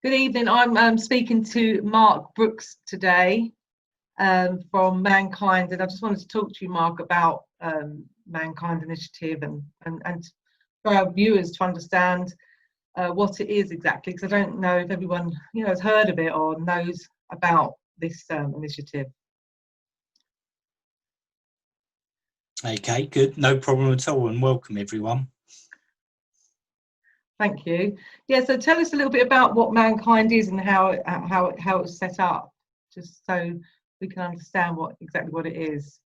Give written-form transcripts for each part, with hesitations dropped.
Good evening. I'm speaking to Mark Brooks today from Mankind, and I just wanted to talk to you, Mark, about Mankind Initiative and for our viewers to understand what it is exactly, because I don't know if everyone has heard of it or knows about this initiative. Okay, good. No problem at all, and welcome everyone. Thank you. Yeah, so tell us a little bit about what Mankind is and how it was set up, just so we can understand exactly what it is.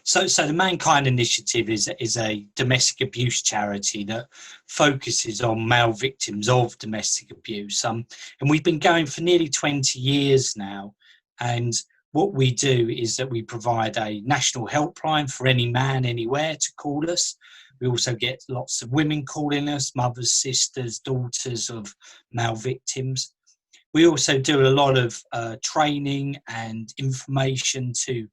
So the Mankind Initiative is a domestic abuse charity that focuses on male victims of domestic abuse. And we've been going for nearly 20 years now. And what we do is that we provide a national helpline for any man anywhere to call us. We also get lots of women calling us, mothers, sisters, daughters of male victims. We also do a lot of training and information to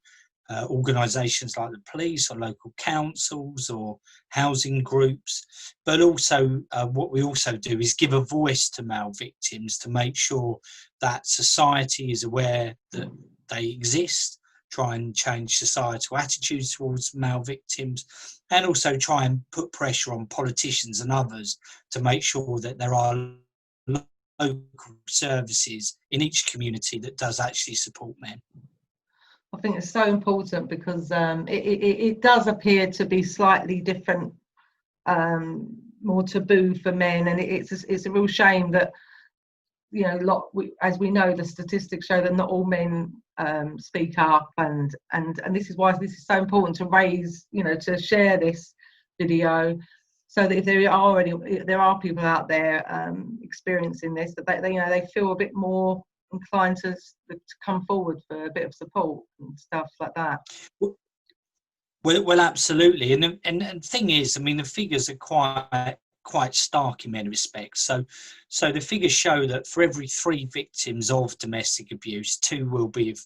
organisations like the police or local councils or housing groups. But also what we also do is give a voice to male victims to make sure that society is aware that they exist, try and change societal attitudes towards male victims, and also try and put pressure on politicians and others to make sure that there are local services in each community that does actually support men. I think it's so important because it does appear to be slightly different, more taboo for men, and it's a real shame that as we know, the statistics show that not all men speak up, and this is why this is so important to raise, to share this video, so that if there are people out there experiencing this, that they feel a bit more inclined to come forward for a bit of support and stuff like that. Well, absolutely, and the thing is, I mean, the figures are quite stark in many respects. So the figures show that for every 3 victims of domestic abuse, 2 will be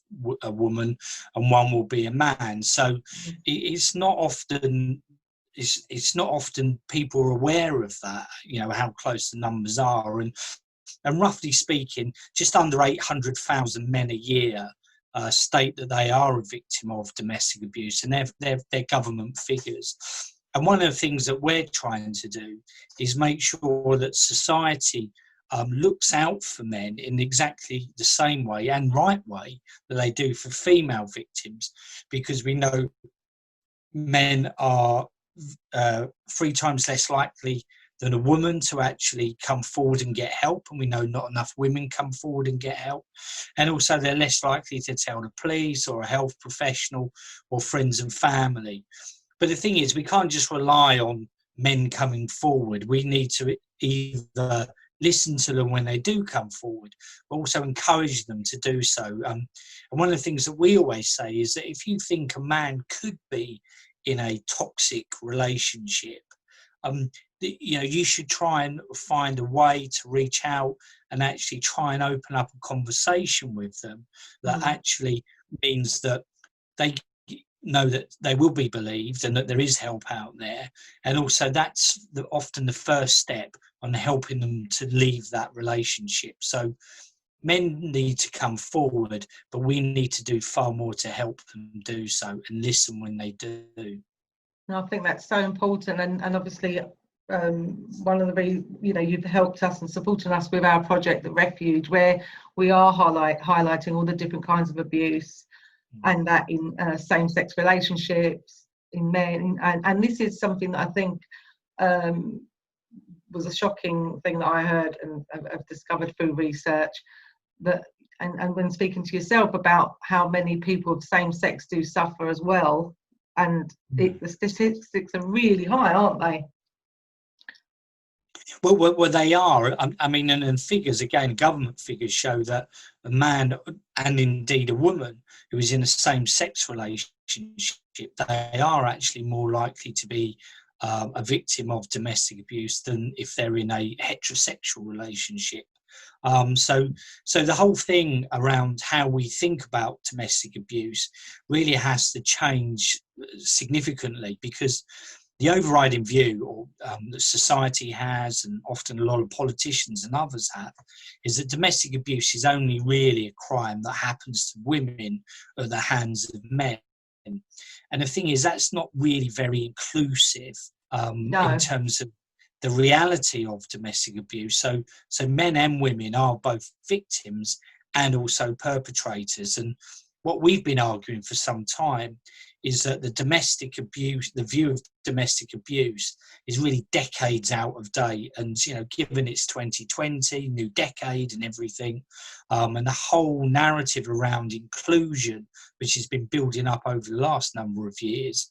a woman and 1 will be a man. So it's not often people are aware of that, how close the numbers are, and roughly speaking, just under 800,000 men a year state that they are a victim of domestic abuse, and they're government figures. And one of the things that we're trying to do is make sure that society looks out for men in exactly the same way and right way that they do for female victims, because we know men are 3 times less likely than a woman to actually come forward and get help, and we know not enough women come forward and get help, and also they're less likely to tell the police or a health professional or friends and family. But the thing is, we can't just rely on men coming forward. We need to either listen to them when they do come forward, but also encourage them to do so. And one of the things that we always say is that if you think a man could be in a toxic relationship, you should try and find a way to reach out and actually try and open up a conversation with them that actually means that they know that they will be believed and that there is help out there. And also that's often the first step on helping them to leave that relationship. So men need to come forward, but we need to do far more to help them do so and listen when they do. I think that's so important, and obviously one of the you've helped us and supported us with our project, the Refuge, where we are highlighting all the different kinds of abuse, and that in same-sex relationships, in men, and this is something that I think was a shocking thing that I heard and I've discovered through research, that and when speaking to yourself about how many people of same sex do suffer as well, and the statistics are really high, aren't they? Well, they are. I mean, and figures, again, government figures show that a man and indeed a woman who is in a same-sex relationship, they are actually more likely to be a victim of domestic abuse than if they're in a heterosexual relationship. So the whole thing around how we think about domestic abuse really has to change significantly, because the overriding view, or that society has, and often a lot of politicians and others have, is that domestic abuse is only really a crime that happens to women at the hands of men. And the thing is, that's not really very inclusive in No. terms of the reality of domestic abuse. So men and women are both victims and also perpetrators. And what we've been arguing for some time is that the domestic abuse, the view of domestic abuse, is really decades out of date. And, you know, given it's 2020, new decade and everything, and the whole narrative around inclusion, which has been building up over the last number of years,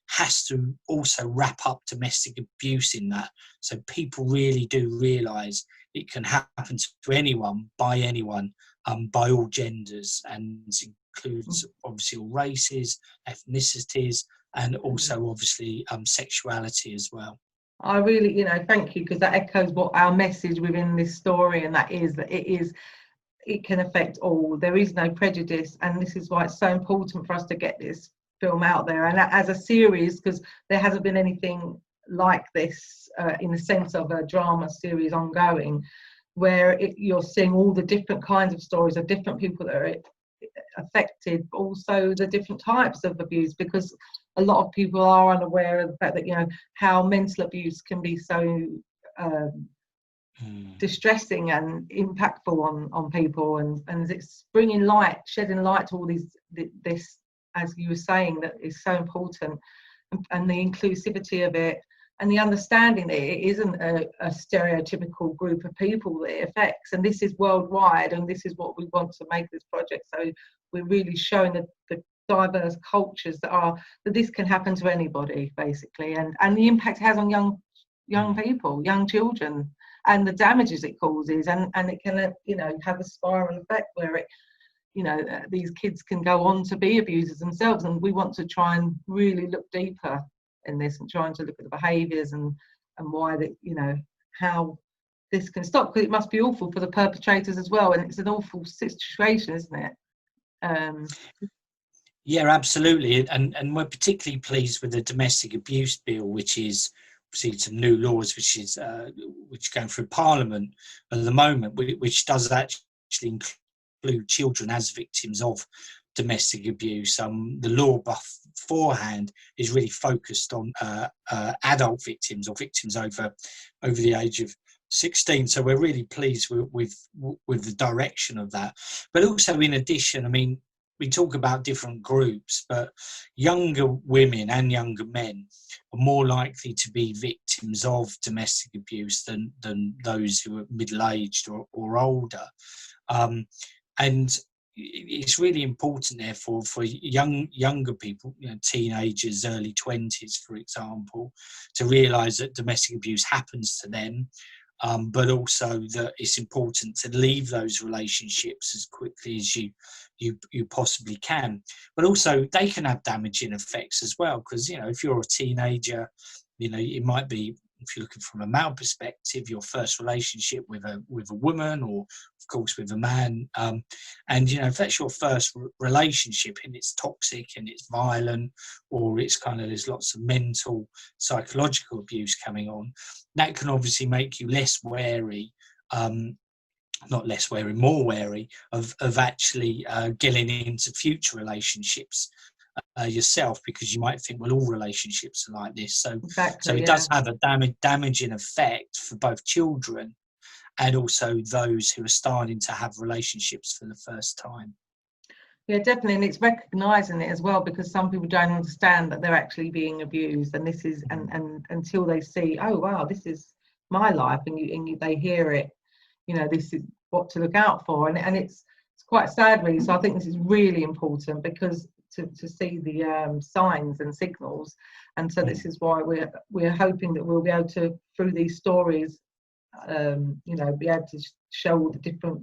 has to also wrap up domestic abuse in that. So people really do realise it can happen to anyone, by all genders, and includes obviously all races, ethnicities, and also obviously sexuality as well. I really, you know, thank you, because that echoes what our message within this story, and that is that it can affect all. There is no prejudice, and this is why it's so important for us to get this film out there, and as a series, because there hasn't been anything like this in the sense of a drama series ongoing, where you're seeing all the different kinds of stories of different people that are affected, but also the different types of abuse, because a lot of people are unaware of the fact that, you know, how mental abuse can be so distressing and impactful on people, and it's bringing light, shedding light to all this, as you were saying, that is so important, and the inclusivity of it, and the understanding that it isn't a stereotypical group of people that it affects, and this is worldwide, and this is what we want to make this project. So we're really showing the diverse cultures that this can happen to anybody, basically, and the impact it has on young people, young children, and the damages it causes, and it can, you know, have a spiral effect where it, you know, these kids can go on to be abusers themselves. And we want to try and really look deeper in this, and trying to look at the behaviours and why that, you know, how this can stop, because it must be awful for the perpetrators as well, and it's an awful situation, isn't it? Yeah, absolutely, and we're particularly pleased with the domestic abuse bill, which is obviously some new laws, which is going through Parliament at the moment, which does actually include children as victims of domestic abuse. The law beforehand is really focused on adult victims, or victims over the age of 16. So we're really pleased with the direction of that. But also, in addition, I mean, we talk about different groups, but younger women and younger men are more likely to be victims of domestic abuse than those who are middle-aged or older. And it's really important, therefore, for younger people, you know, teenagers, early 20s, for example, to realise that domestic abuse happens to them, but also that it's important to leave those relationships as quickly as you possibly can. But also, they can have damaging effects as well, because, you know, if you're a teenager, you know, it might be, if you're looking from a male perspective, your first relationship with a woman, or of course with a man, and, you know, if that's your first relationship and it's toxic and it's violent, or it's kind of, there's lots of mental, psychological abuse coming on, that can obviously make you less wary, not less wary, more wary of actually getting into future relationships yourself, because you might think, well, all relationships are like this. So, Exactly, so it does have a damaging effect for both children and also those who are starting to have relationships for the first time. Yeah, definitely, and it's recognising it as well, because some people don't understand that they're actually being abused, and this is, and until they see, oh wow, this is my life, and they hear it, you know, this is what to look out for, and it's quite sad, really. So I think this is really important, because to see the signs and signals, and so this is why we're hoping that we'll be able to, through these stories, you know, be able to show all the different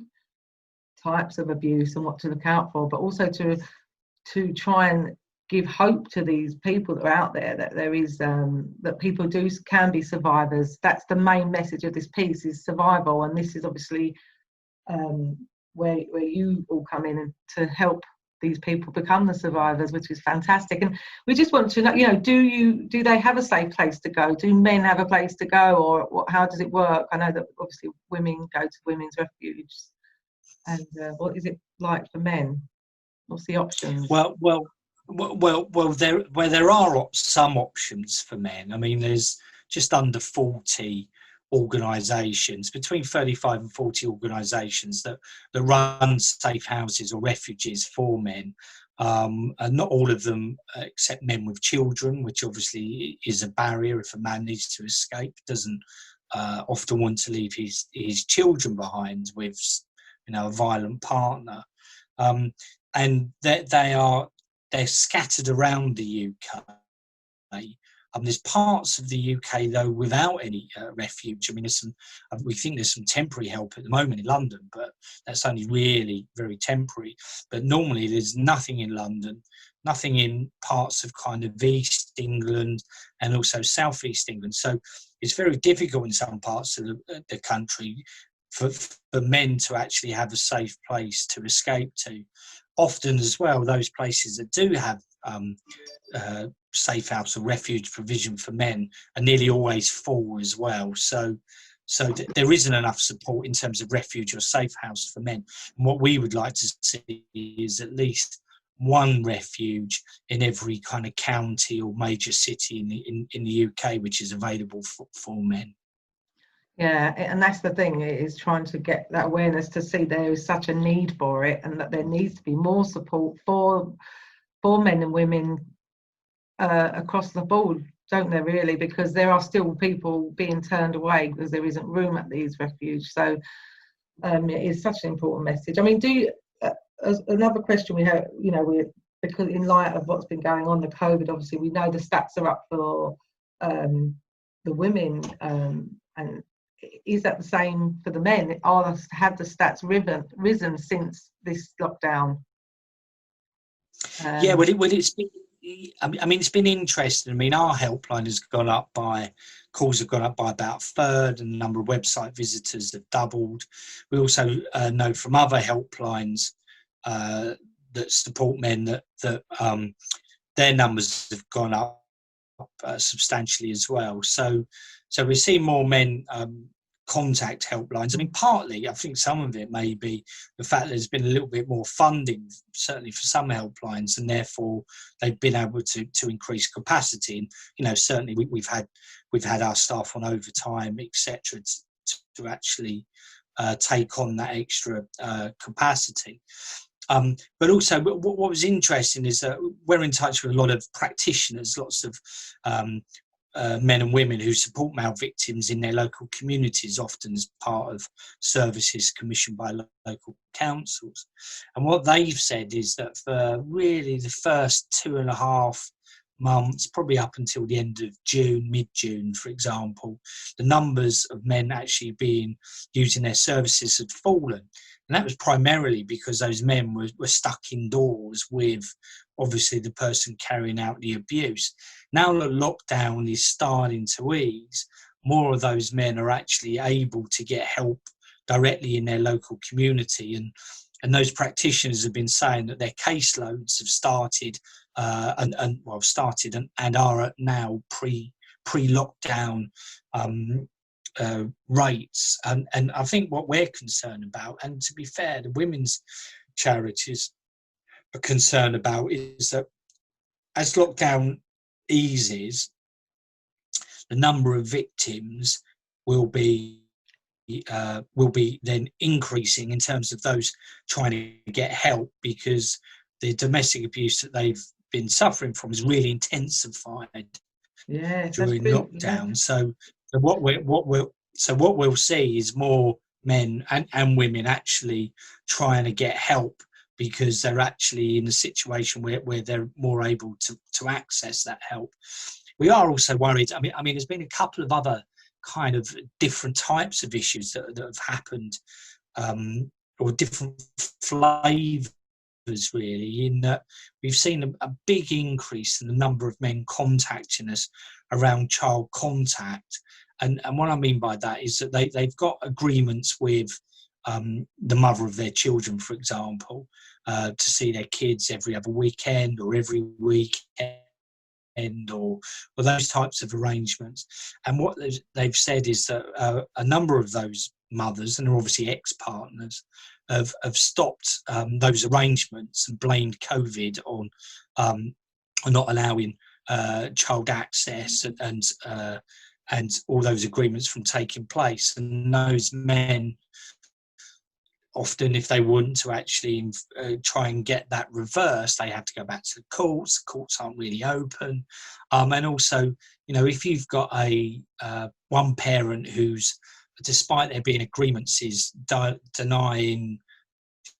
types of abuse and what to look out for, but also to try and give hope to these people that are out there, that there is that people can be survivors. That's the main message of this piece, is survival, and this is obviously where you all come in and to help these people become the survivors, which is fantastic. And we just want to know, you know, do they have a safe place to go? Do men have a place to go, or how does it work? I know that obviously women go to women's refuge, and what is it like for men? What's the options? Well, there are some options for men. I mean, there's just under 40 organisations, between 35 and 40 organisations that run safe houses or refuges for men. And not all of them accept men with children, which obviously is a barrier. If a man needs to escape, doesn't often want to leave his children behind with, you know, a violent partner. And they're scattered around the UK. There's parts of the UK though without any refuge. I mean, we think there's some temporary help at the moment in London, but that's only really very temporary. But normally there's nothing in London, nothing in parts of kind of East England and also South East England. So it's very difficult in some parts of the country for men to actually have a safe place to escape to. Often as well, those places that do have safe house or refuge provision for men are nearly always full as well. So there isn't enough support in terms of refuge or safe house for men. And what we would like to see is at least one refuge in every kind of county or major city in the UK, which is available for men. Yeah, and that's the thing, is trying to get that awareness to see there is such a need for it, and that there needs to be more support for men and women across the board, don't there, really? Because there are still people being turned away because there isn't room at these refuges. So it is such an important message. I mean, another question we have, you know, because in light of what's been going on, the COVID, obviously we know the stats are up for the women, and is that the same for the men? Have the stats risen since this lockdown? Yeah, well, it's been. I mean, it's been interesting. I mean, our helpline has gone up calls have gone up by about a third, and the number of website visitors have doubled. We also know from other helplines that support men that their numbers have gone up substantially as well. So we're seeing more men contact helplines. I mean, partly, I think some of it may be the fact that there's been a little bit more funding, certainly for some helplines, and therefore they've been able to increase capacity. And, you know, certainly we've had our staff on overtime, etc., to actually take on that extra capacity. But also, what was interesting is that we're in touch with a lot of practitioners, lots of men and women who support male victims in their local communities, often as part of services commissioned by local councils. And what they've said is that for really the first 2.5 months, probably up until the end of June, mid-June, for example, the numbers of men actually using their services had fallen. And that was primarily because those men were stuck indoors with, obviously, the person carrying out the abuse. Now that lockdown is starting to ease, more of those men are actually able to get help directly in their local community. And those practitioners have been saying that their caseloads have started and are now pre-lockdown rates. And I think what we're concerned about, and to be fair, the women's charities are concerned about, is that as lockdown eases, the number of victims will be then increasing in terms of those trying to get help, because the domestic abuse that they've been suffering from is really intensified during lockdown. Yeah. So what we'll see is more men and women actually trying to get help, because they're actually in a situation where they're more able to access that help. We are also worried. I mean, there's been a couple of other kind of different types of issues that have happened, or different flavours, really, in that we've seen a big increase in the number of men contacting us around child contact. And what I mean by that is that they've got agreements with the mother of their children, for example, to see their kids every other weekend or every weekend, or those types of arrangements. And what they've said is that a number of those mothers, and they're obviously ex-partners, have stopped those arrangements and blamed COVID on not allowing child access and all those agreements from taking place. And those men, often, if they want to actually try and get that reversed, they have to go back to the courts. The courts aren't really open. And also, if you've got a one parent who's, despite there being agreements, is denying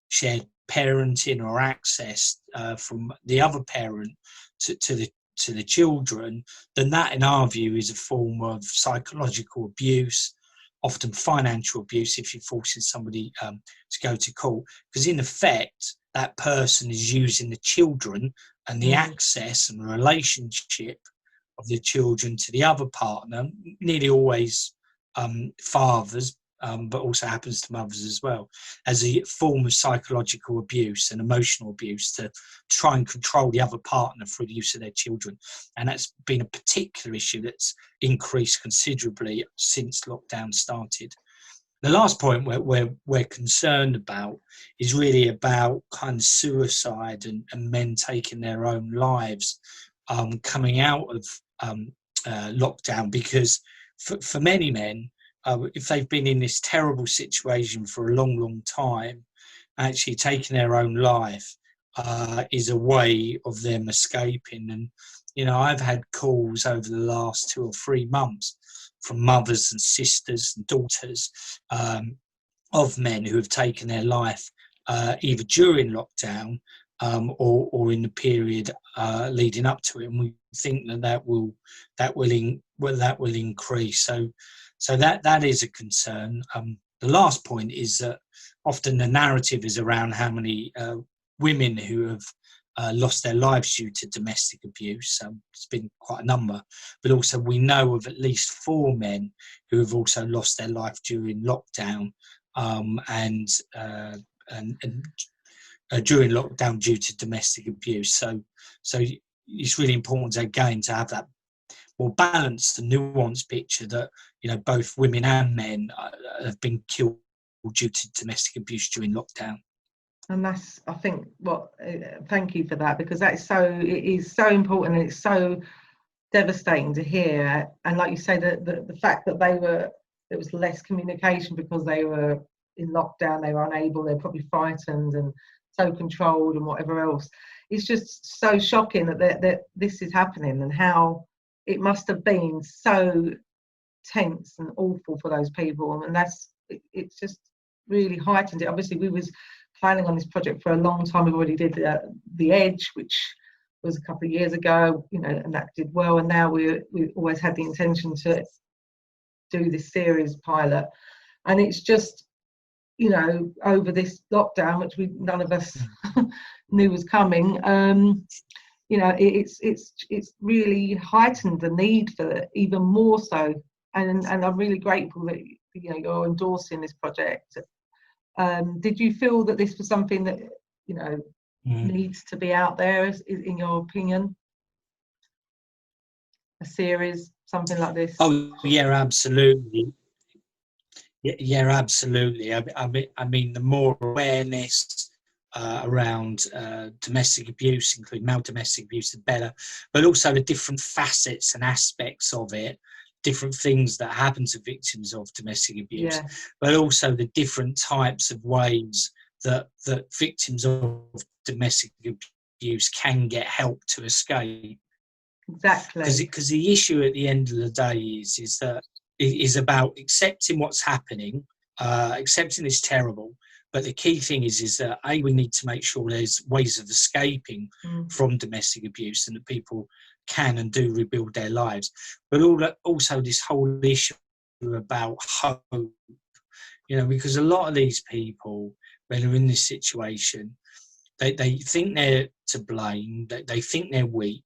shared parenting or access from the other parent to the children, then that, in our view, is a form of psychological abuse, often financial abuse if you're forcing somebody to go to court. Because in effect, that person is using the children and the access and relationship of the children to the other partner, nearly always fathers, but also happens to mothers as well, as a form of psychological abuse and emotional abuse to try and control the other partner through the use of their children. And that's been a particular issue that's increased considerably since lockdown started. The last point we're concerned about is really about kind of suicide and men taking their own lives coming out of lockdown, because for many men, if they've been in this terrible situation for a long time, actually taking their own life is a way of them escaping. And I've had calls over the last 2 or 3 months from mothers and sisters and daughters of men who have taken their life either during lockdown or in the period leading up to it. And we think that will increase. So that is a concern. The last point is that often the narrative is around how many women who have lost their lives due to domestic abuse. It's been quite a number, but also we know of at least 4 men who have also lost their life during lockdown and during lockdown due to domestic abuse. So it's really important again to have that more balanced and nuanced picture that both women and men have been killed due to domestic abuse during lockdown. And that's, I think, thank you for that, because it is so important, and it's so devastating to hear. And like you say, the fact that there was less communication because they were in lockdown, they were unable, they're probably frightened and so controlled and whatever else. It's just so shocking that this is happening, and how it must have been so tense and awful for those people. And it's just really heightened it. Obviously, we was planning on this project for a long time. We've already did the Edge, which was a couple of years ago, and that did well. And now we always had the intention to do this series pilot. And it's just, over this lockdown, which none of us knew was coming, it's really heightened the need for it even more so. And I'm really grateful that you're endorsing this project. Did you feel that this was something that needs to be out there, in your opinion? A series, something like this? Oh yeah, absolutely. Yeah, absolutely. I mean, the more awareness around domestic abuse, including male domestic abuse, the better. But also the different facets and aspects of it, different things that happen to victims of domestic abuse, but also the different types of ways that victims of domestic abuse can get help to escape. Exactly. Because the issue at the end of the day is that it is about accepting what's happening, accepting it's terrible. But the key thing is that we need to make sure there's ways of escaping from domestic abuse, and that people can and do rebuild their lives. But also this whole issue about hope, because a lot of these people, when they're in this situation, they think they're to blame, they think they're weak,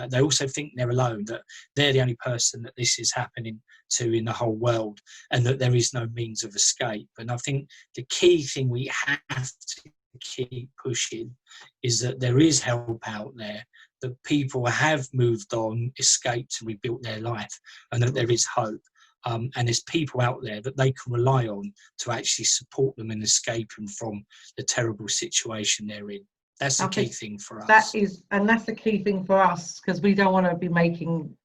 they also think they're alone, that they're the only person that this is happening to in the whole world, and that there is no means of escape. And I think the key thing we have to keep pushing is that there is help out there, that people have moved on, escaped and rebuilt their life, and that there is hope. And there's people out there that they can rely on to actually support them in escaping from the terrible situation they're in. That's the key thing for us. That's the key thing for us, because we don't want to be making,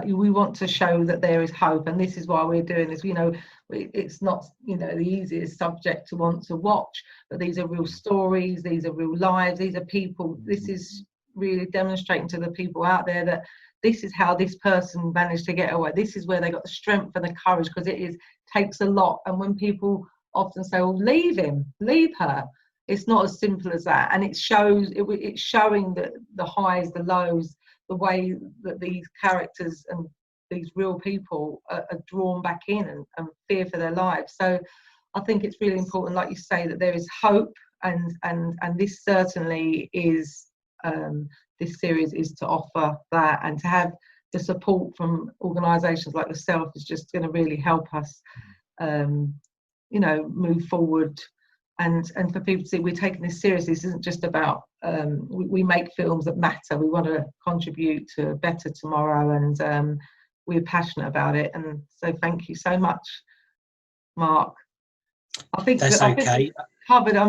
we want to show that there is hope, and this is why we're doing this. It's not, the easiest subject to want to watch, but these are real stories, these are real lives, these are people. This is really demonstrating to the people out there that this is how this person managed to get away. This is where they got the strength and the courage, because it takes a lot. And when people often say, well, leave him, leave her, it's not as simple as that. And it's showing that the highs, the lows, the way that these characters and these real people are drawn back in and fear for their lives. So I think it's really important, like you say, that there is hope, and this certainly is, this series is to offer that, and to have the support from organisations like yourself is just going to really help us, move forward. And for people to see we're taking this seriously. This isn't just about, we make films that matter. We want to contribute to a better tomorrow, and we're passionate about it. And so thank you so much, Mark. I think that's okay. I think covered. I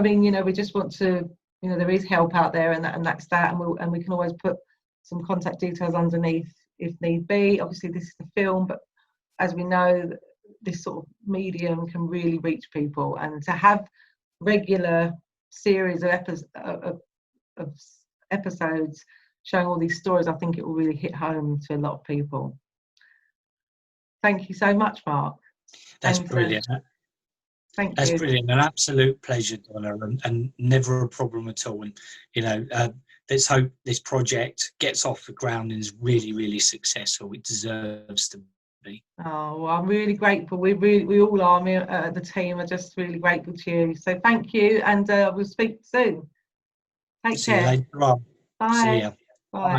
mean, we just want to, there is help out there, and that's that. And we can always put some contact details underneath if need be. Obviously, this is the film, but as we know, this sort of medium can really reach people, and to have regular series of episodes showing all these stories, I think it will really hit home to a lot of people. Thank you so much, Mark. That's brilliant. Thank you. That's brilliant. An absolute pleasure, Donna, and never a problem at all. And let's hope this project gets off the ground and is really, really successful. It deserves to be. Oh, well, I'm really grateful. We all are. The team are just really grateful to you. So thank you, and we'll speak soon. Take care. See you later on. Bye. See ya. Bye.